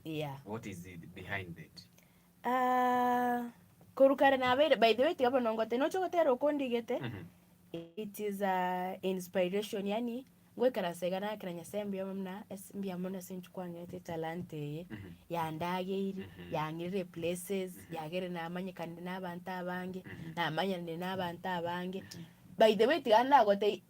Yeah. What is it behind it? Korukare na abere, by the way, tigapo nongote, no chokotero kondigete. Mhm. It is inspiration, yani, ngwe karasegana kranyasembia mna mbia mona sinchukwange talante Mhm. ya ndageiri Mhm. ya ngire places ya gere na amanye kandi n'abantu abange na amanye n'abantu abange. By the way, tigana gote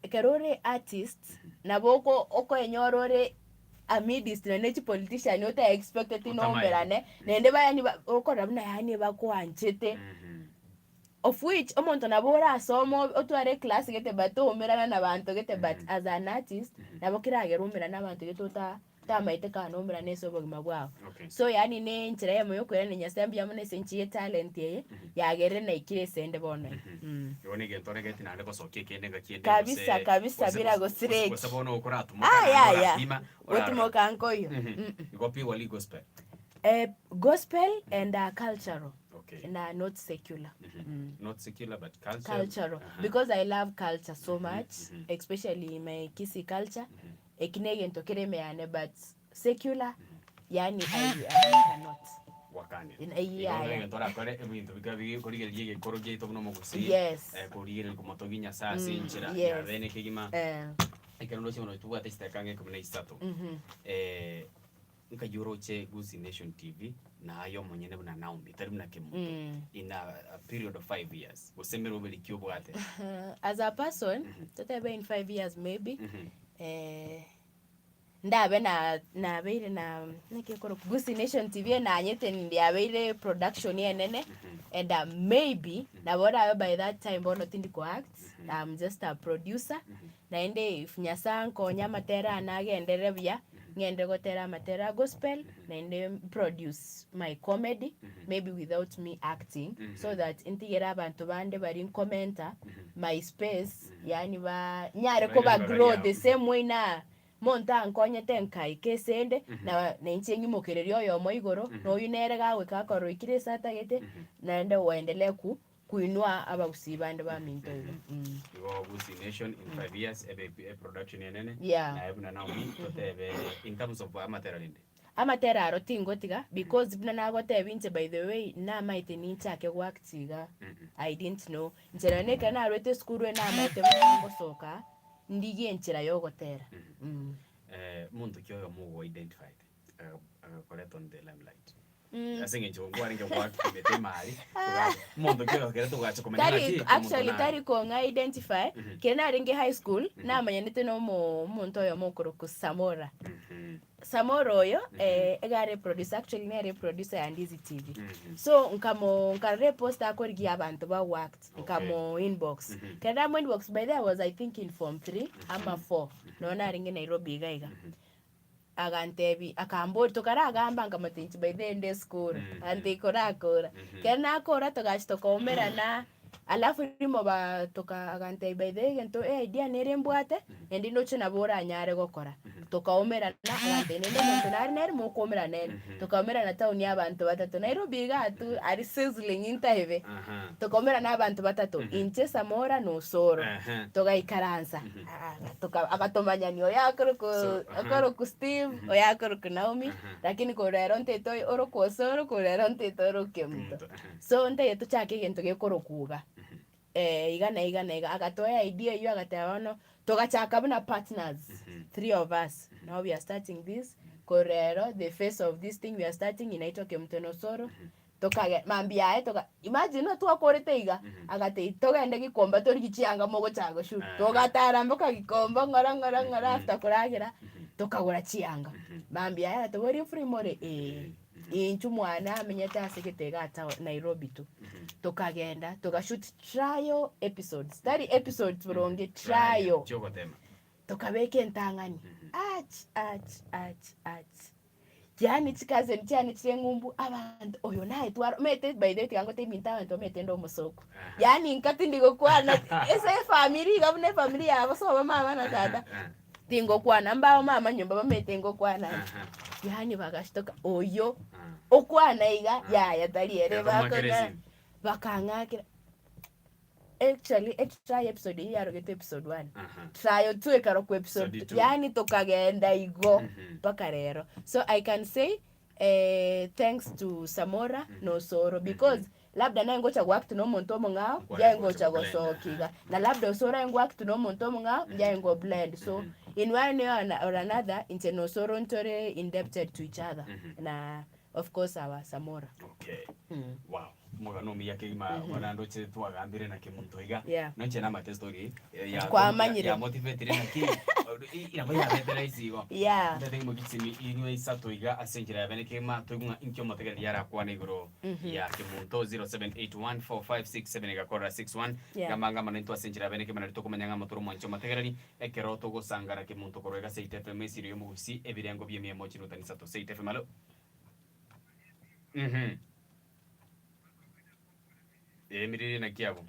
kerore artists naboko oko enyorore amidist na nechi politician yota expected inomerane nende bayani oko rabuna yani bakwanchete of which omuntu nabora asomo otware class gete bato omerana nabantu gete but as an artist nabo kiragera umera nabantu gete tamaite kana umera neso bogima bwao. So yani ne nchira yamo yokwera ne nyasambi yamo ne senchi talent ye yagere na ikire sende bono. Yone gentore gete nande bosokie kende gakiende kabisa kabisa bila gosireki wasabona okuratu ya otimo kankoyo gopi wali gospel gospel and cultural. Okay. Not secular. Not secular but cultural. Because I love culture so much, especially my Kisi culture. Ekinege ntokere meane, but secular, yani I cannot. Wakane. Yeah. Yes. Nkayuroche Gusi Nation TV na ayo mwenyene buna Naomi tari buna kemuto in a period of 5 years usemero ubeli kyobwate as a person totebe in 5 years maybe ndabe na beire na nekekoro Gusi Nation TV na anyete ndi abeire production yenene and maybe na bora by that time bono tindi ko act. I'm just a producer na ende if nyasanko nyamatera anagende bya ngende gotera matera gospel and produce my comedy maybe without me acting so that intigera abantu bande bari commenta my space yani ba nyare ko ba grow the same way na monta nkonye tenkai kesende na nchengi mokererio yo moigoro no yunere gawe kakoro ikire sata gete naende uendelee kuinua abagusibande ba minto go Gusi Nation in 5 years a production yenene na ebuna Naomi totebe in terms of amatera arotingotiga because bina nagote binche by the way na maite ninchake gwaktiga I didn't know njera neka na rete skuru na maite mwango soka ndigie nchira yogotera muntu kyo mu identified correct on the limelight asinge chongwa ringe kwa kimete mali muntu kyo kera tugacha kumenya actually tari ko nga identify kena ringe high school na manyanete no muntu yo mukuru ku Samora Samoro yo egare producer actually ne reproducer ya Ndizi TV so nkare post akorigi abantu ba worked nkamo inbox kada mo inbox by there was I think in form 3 ama 4 nona ringe Nairobi gaiga agantebi akambo tokara agamba ngamatinchi by the end school andi kora kena akora togashito komera na alafu rimo ba toka agante by the gento idea nerembwate endi noche na bora anyare gokora tokaomera na agante nende muntu nari mo komera nene tokaomera na town y'abantu batatu Nairobi gatu ari sizzling intahebe tokaomera na abantu batatu inche Samora no soro togaikaransa toka agatomanyani akoro ku Steve oyakoro ku Naomi lakini ko rero nteto oro ko soro ko rero nteto oro kemto so nte yetu chake gento gekoro kuga igana agatoya idea hiyo agataona togachaka buna partners 3 of us now we are starting this korero the face of this thing we are starting inaitwa Kemtonosoro toka mambia toka imagine tu akorete iga agate toga ende gikomba tori gichianga mogo chango shu toga taramboka gikomba ngora after kuragira toka gora chianga mambia to very free more inchu mwana amenyete aseketega ata Nairobi tu tokagenda togashoot trial episodes 30 episodes buronge trial tokabeke ntangani yani chikaze ntiani chengumbu abantu oyo naye twaro mete by the tiango te mintawa ndo metendo musoko yani nkati ndigo kwana ese family gabune family yabo so mama na dada tingo kwana mbao mama nyumba bametengo kwana yani bagashitoka oyo okwana iga ya taliere bakangakira actually extra episode hii arogete episode 1 trial 2 ekaro ku episode yani tokagenda igo paka rero so I can say thanks to Samora no Soro, because labda naye ngocha gwak tuno monto mongao jaye ngocha gosokiga na labda Osoro ngwak tuno monto mongao jaye ngo blend. So in one way or another into no Soro ntore indebted to each other na of course our Samora. Okay. Wow. Mugano miyake ima wanando che twagambire na kimuntu iga nonche na mate story ya motivate na ki ina baya betera isigo ndate mo gitsimi inwe isato iga asenjira ya beneke ma tugunga inkyo motegera yara kwa negro ya kimuntu 07814567 igakora 61 gamanga manento asenjira ya beneke manarito kumanyanga motoro mwancho mategerani ekero to gusangara kimuntu korega seite FM siri yo mugusi ebirengo byemye mo chirutani sato seite FM alo miriri na kiago.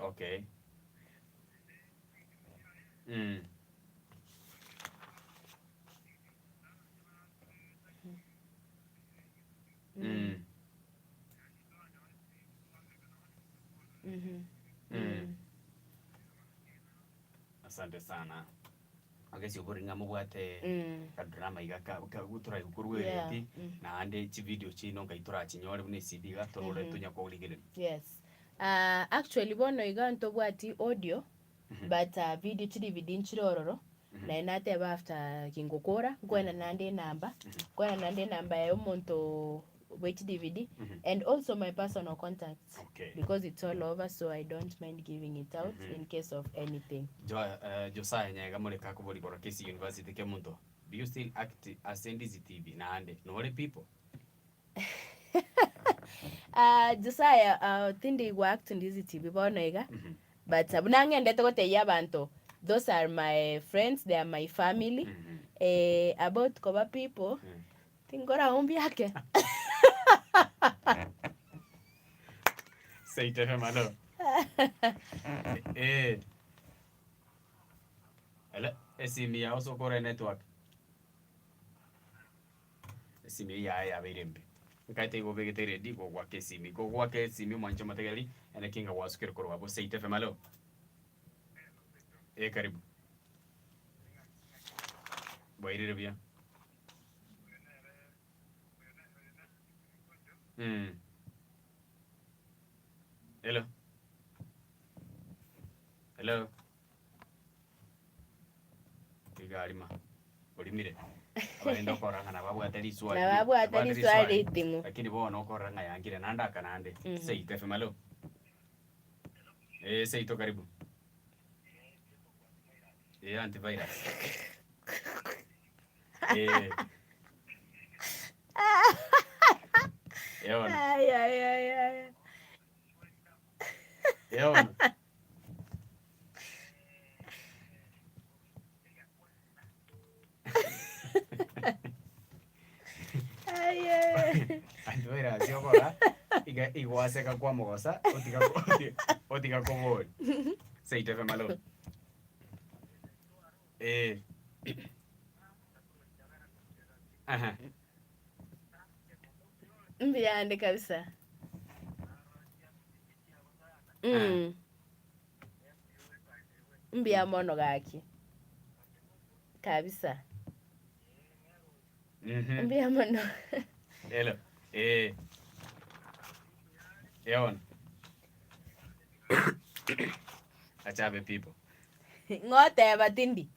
Okay. Asante sana. Agesi uburinga mubwate kadrama igaka gutura gukurwe yeti na ande chi video chino ngaitura chinyore bune CD ga torore tunya ko ligere. Yes. Actually bono iganto bwati audio but video chiri vidin chirororo na inate after kingokora kwena nande number ya umuntu which DVD and also my personal contacts because it's all over, so I don't mind giving it out in case of anything. Josiah nyaga muleka ko bori Kisi University kemuntu, do you still act as NDZ-TV na ande no people? Josiah tindi worked in NDZ-TV bonoiga but bunangende tokote yabantu, those are my friends, they are my family. About Koba people tingora ombi yake. Say to him, hello. Hello. Esimi also core network. Esimi ya birembe. Nkate go vegetarian di go wa kesimi. Go wa kesimi mancho mategali and the king of was kiro wabo. Say to him, hello. Karibu. Boire bien. Hello. Hello. Igalima. Olimire. Abaenda koranga na babu atari swali. Na babu atari swali timu. Lakini bo no koranga yangire nanda kanande. Sei tefe malo. Sei to karibu. Antivirus. Ewan. Ewan. Antivirus yokora igwaseka kwa mogosa otiga kobol. Sei tefe malo. Mbiande kabisa. Mbia mono gaki. Kabisa. Mbia mono. Hello. Ewan. Achabe people. Ngote batindi.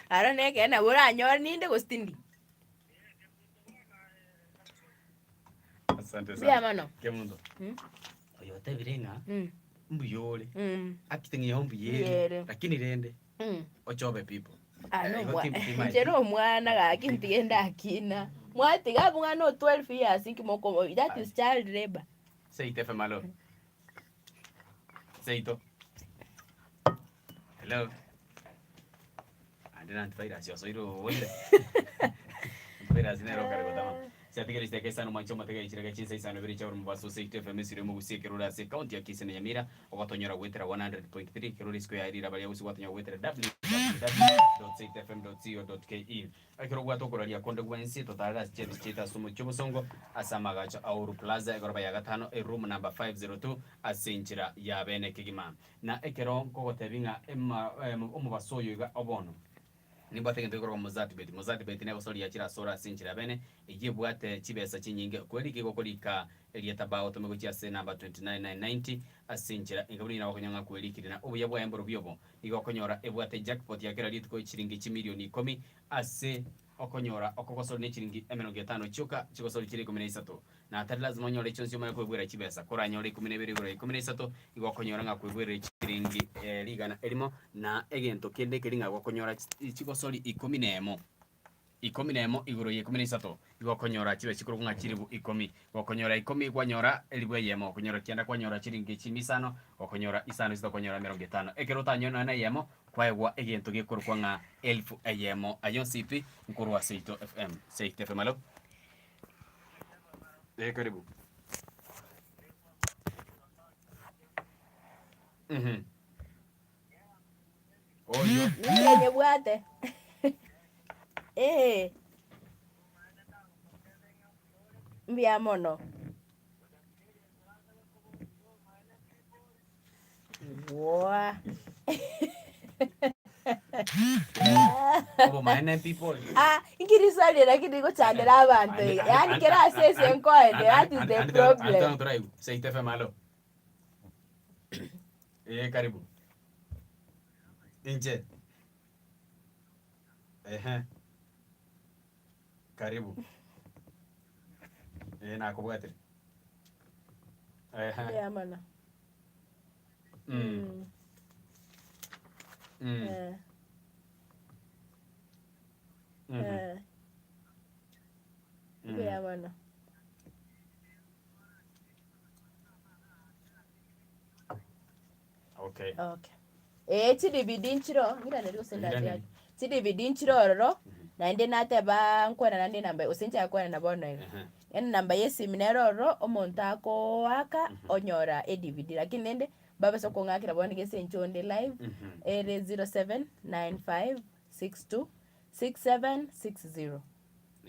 Arone kena bora nyor ninde gostindi. Asante sana. Bia mano. Kemundo. Oyote birenga. Mbuyole. Akitengi mbuyele. Lakini rende. Ochobe people. Jero mwana gaki ntienda akina. Mwati gabu ngano 12 years ikimoko. That is child labor. Say tefe malo. Say to. Hello. Andina antivirus yo soy ro wole. Antivirus nero cargo tama. Si atigere este que está no mancho matega y chiraga chinsa y sano bericha urmo baso se te fm sire mo se kero da se county aquí se nyamira o watonyora wetera 100.3 kero risco ya ira bali usi watonyora wetera w www.saitfm.co.ke akiro gwato kuraria konde gwensi totara cheta sumu chubusongo asamagacho Auru Plaza egoroba ya gatano room number 502 asinchira ya bene kigima na ekero kogotebinga omubasoyo iga obono nibatege ndikoro muzati beti ne osori ya chira sora sinchira bene igibwate chibesa chinyinge kweli kiko kolika elieta bao tomego chia se number 29990 asinchira ingabuni na wakonyanga kweli kidina obuya bwa emboro byobo igokonyora ebwate jackpot ya kera litko chiringi chimilioni 10 ase okonyora okokosoro ne chiringi 50 chuka chikosoro chiri 13 na atari lazima nyore chonsi umane kwegwera chibesa kora nyore 12 igokonyora nga kwegwera chiringi ligana elimo na egento kende keringa gokonyora chikosori 11 iguro ye 13 igokonyora chibe chikuru nga chiribu 10 gokonyora 10 kwanyora elibwe yemo konyora kianda kwanyora chiringi 5 gokonyora isano zitokonyora 50 ekerota nyona na yemo kwaegwa egento gekuru kwa nga 1000 ayemo ayon cp nkuru wa Seito FM Seito FM alo karibu oyo yenye bwate mbia mono wa obo maana people ikirisali lakini go chandera abantu yani kera sese nkoende that is the problem antonto Seito FM alo karibu inje karibu na kubwatiri ya mana ya mana okay chidi bidinchiro ngira ndio senda ya chidi bidinchiro roro na ndi nateba nkwana nandi namba usincha yakwana na bono yani namba yesi mineroro omuntu ako aka onyora DVD lakini nende baba soko ngakira bono gese nchonde live 0795626760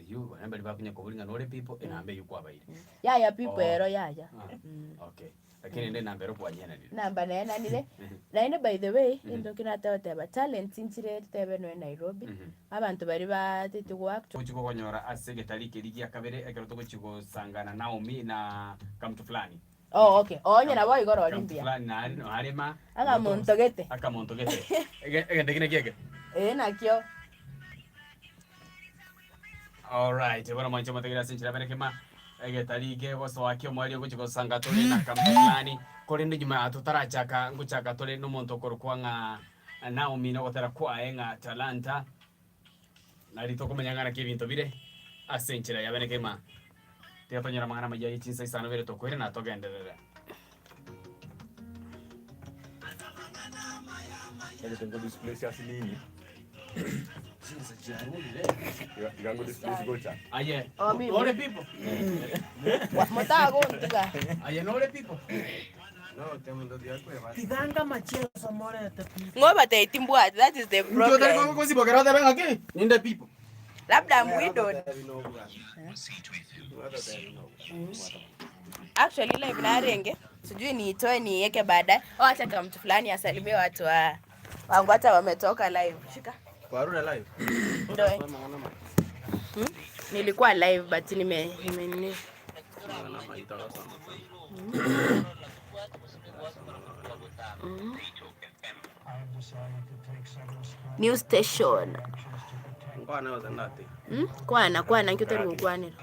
you namba libakunya kubulinga nole people enambe yuko abaire ya people ero ya okay lakini nende namba ero kwa nyana nile namba nena nile naine by the way ndo kinata teba talent inchire tebe no Nairobi abantu bari batitugwa acto kuchiko konyora asege talike ligi akabere ekeroto kuchiko sangana Naomi na kamtu fulani okay onye na boy goro Olympia fulani na ari no harima aka montogete egende kine kiege nakyo all right bwana mwancho mategira sinchira bene kema egetarige boso wakyo mwali kuchiko sanga tole na kamtu fulani kore ndi juma atutarachaka nguchaka tole no monto korkwanga Naomi no gotera kwa enga talanta nalito kumanyangana kibinto bire asenchira yabene kema teatonyera mangana majayi chinsa isano bere tokwere na togenderera tengo display asilini chinsa chirudi gango display gocha aye ore people motago ntiga aye no ore people no temo dia kwa Kidanga machelo samora tapi. ngoba taitimbwa that is the problem ndio tayari kwa sibo kerada benga ki ninde people labda mwido actually live na renge sijui niitoe niweke baadaye acha kama mtu fulani asalimie watu wangu hata wametoka live shika Waruna live ndio nilikuwa live but nime new station Kwana wazanati kwana nkyo tari kukwanira